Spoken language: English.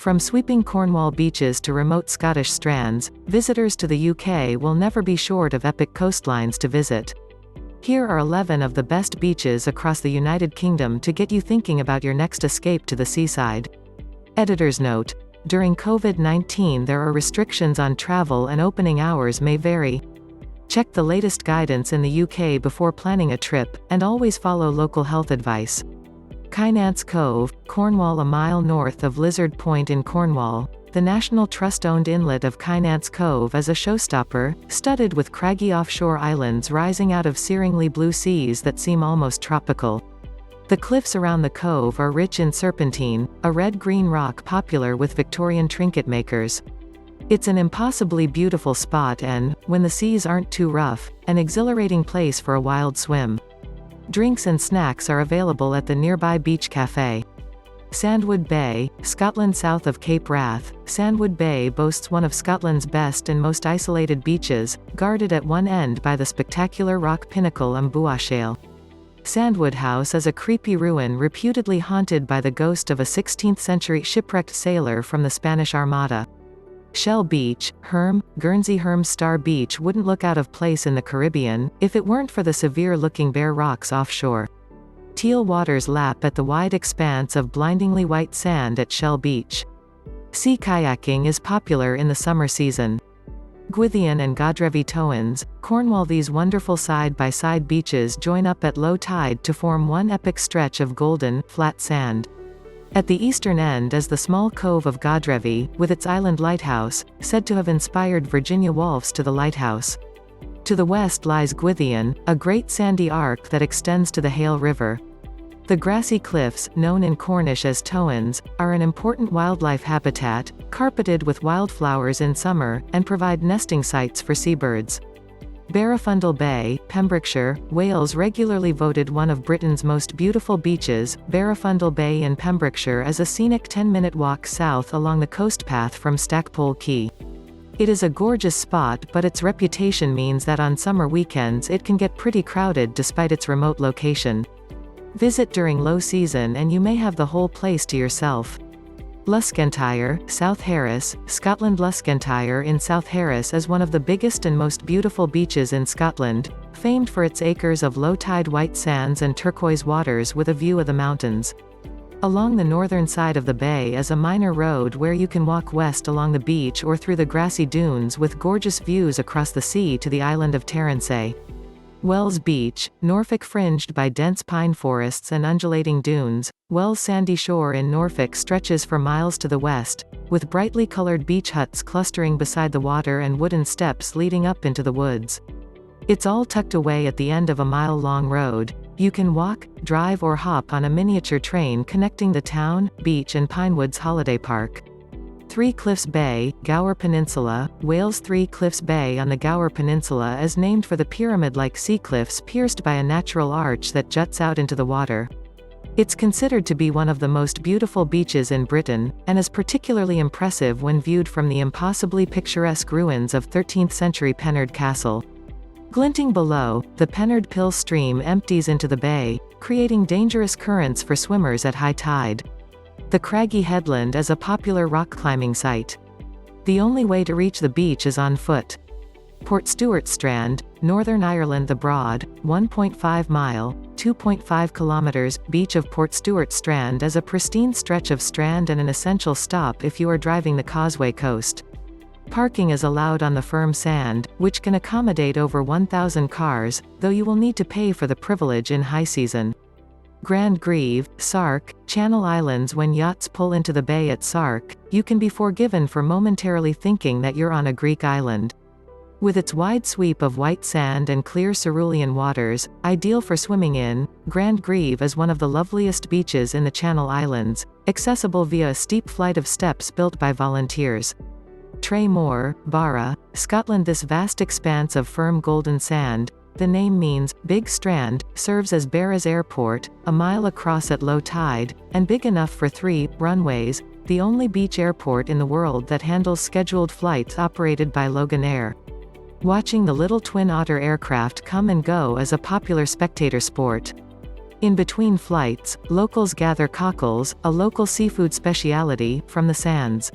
From sweeping Cornwall beaches to remote Scottish strands, visitors to the UK will never be short of epic coastlines to visit. Here are 11 of the best beaches across the United Kingdom to get you thinking about your next escape to the seaside. Editor's note: during COVID-19 there are restrictions on travel and opening hours may vary. Check the latest guidance in the UK before planning a trip, and always follow local health advice. Kynance Cove, Cornwall. A mile north of Lizard Point in Cornwall, the National Trust-owned inlet of Kynance Cove is a showstopper, studded with craggy offshore islands rising out of searingly blue seas that seem almost tropical. The cliffs around the cove are rich in serpentine, a red-green rock popular with Victorian trinket makers. It's an impossibly beautiful spot and, when the seas aren't too rough, an exhilarating place for a wild swim. Drinks and snacks are available at the nearby beach cafe. Sandwood Bay, Scotland. South of Cape Wrath, Sandwood Bay boasts one of Scotland's best and most isolated beaches, guarded at one end by the spectacular rock pinnacle Umbuashale. Sandwood House is a creepy ruin reputedly haunted by the ghost of a 16th-century shipwrecked sailor from the Spanish Armada. Shell Beach, Herm, Guernsey. Herm Star Beach wouldn't look out of place in the Caribbean, if it weren't for the severe-looking bare rocks offshore. Teal waters lap at the wide expanse of blindingly white sand at Shell Beach. Sea kayaking is popular in the summer season. Gwythian and Godrevy Towins, Cornwall. These wonderful side-by-side beaches join up at low tide to form one epic stretch of golden, flat sand. At the eastern end is the small cove of Godrevy, with its island lighthouse, said to have inspired Virginia Woolf's To the Lighthouse. To the west lies Gwythian, a great sandy arc that extends to the Hale River. The grassy cliffs, known in Cornish as Towins, are an important wildlife habitat, carpeted with wildflowers in summer, and provide nesting sites for seabirds. Barafundle Bay, Pembrokeshire, Wales. Regularly voted one of Britain's most beautiful beaches, Barafundle Bay in Pembrokeshire is a scenic 10-minute walk south along the coast path from Stackpole Quay. It is a gorgeous spot, but its reputation means that on summer weekends it can get pretty crowded despite its remote location. Visit during low season and you may have the whole place to yourself. Luskentyre, South Harris, Scotland. Luskentyre in South Harris is one of the biggest and most beautiful beaches in Scotland, famed for its acres of low-tide white sands and turquoise waters with a view of the mountains. Along the northern side of the bay is a minor road where you can walk west along the beach or through the grassy dunes with gorgeous views across the sea to the island of Terransay. Wells Beach, Norfolk. Fringed by dense pine forests and undulating dunes, Wells' sandy shore in Norfolk stretches for miles to the west, with brightly colored beach huts clustering beside the water and wooden steps leading up into the woods. It's all tucked away at the end of a mile-long road. You can walk, drive or hop on a miniature train connecting the town, beach and Pinewoods Holiday Park. Three Cliffs Bay, Gower Peninsula, Wales. Three Cliffs Bay on the Gower Peninsula is named for the pyramid-like sea cliffs pierced by a natural arch that juts out into the water. It's considered to be one of the most beautiful beaches in Britain, and is particularly impressive when viewed from the impossibly picturesque ruins of 13th-century Pennard Castle. Glinting below, the Pennard Pill stream empties into the bay, creating dangerous currents for swimmers at high tide. The craggy headland is a popular rock climbing site. The only way to reach the beach is on foot. Portstewart Strand, Northern Ireland. The broad, 1.5-mile (2.5 kilometers) beach of Portstewart Strand is a pristine stretch of strand and an essential stop if you are driving the Causeway Coast. Parking is allowed on the firm sand, which can accommodate over 1,000 cars, though you will need to pay for the privilege in high season. Grand Grieve, Sark, Channel Islands. When yachts pull into the bay at Sark, you can be forgiven for momentarily thinking that you're on a Greek island. With its wide sweep of white sand and clear cerulean waters, ideal for swimming in, Grand Grieve is one of the loveliest beaches in the Channel Islands, accessible via a steep flight of steps built by volunteers. Tray Moor, Barra, Scotland. This vast expanse of firm golden sand, the name means big strand, serves as Barra's airport, a mile across at low tide, and big enough for 3 runways, the only beach airport in the world that handles scheduled flights operated by Loganair. Watching the little Twin Otter aircraft come and go is a popular spectator sport. In between flights, locals gather cockles, a local seafood speciality, from the sands.